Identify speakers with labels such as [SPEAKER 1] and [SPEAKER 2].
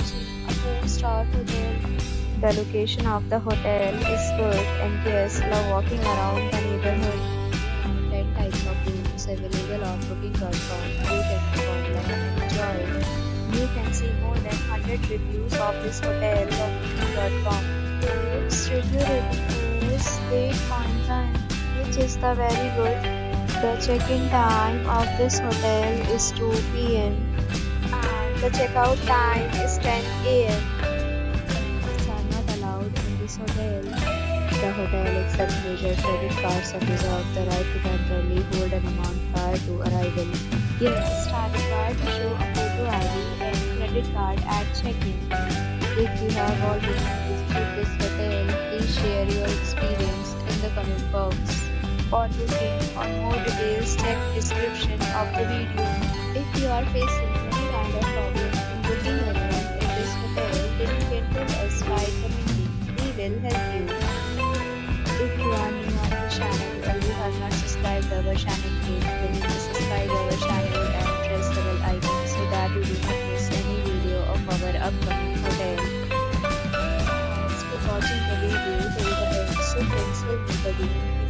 [SPEAKER 1] watching a 4-star hotel. The location of the hotel is good and guests love walking around the neighborhood. There are 10 types of rooms available on booking.com. You can book online and enjoy it. You can see more than 100 reviews of this hotel on booking.com. Its review rating is 8.9, which is the very good. The check-in time of this hotel is 2 p.m. and the checkout time is 10 a.m. Pets are not allowed in this hotel. The hotel accepts major credit cards and reserves the right to temporarily hold an amount prior to arrival. Guests are required to show a photo ID and credit card at check-in. If you have already visited this hotel, please share your experience in the comment box. For booking or more details, check description of the video. If you are facing any kind of problem in booking a room in this hotel, then you can tell us by commenting. We will help you. If you are new on the channel or you have not subscribed our channel yet, then you can subscribe our channel and press the bell icon so that you do not miss any video of our upcoming hotel. Thanks for watching the video till the end. So friends, help me the video.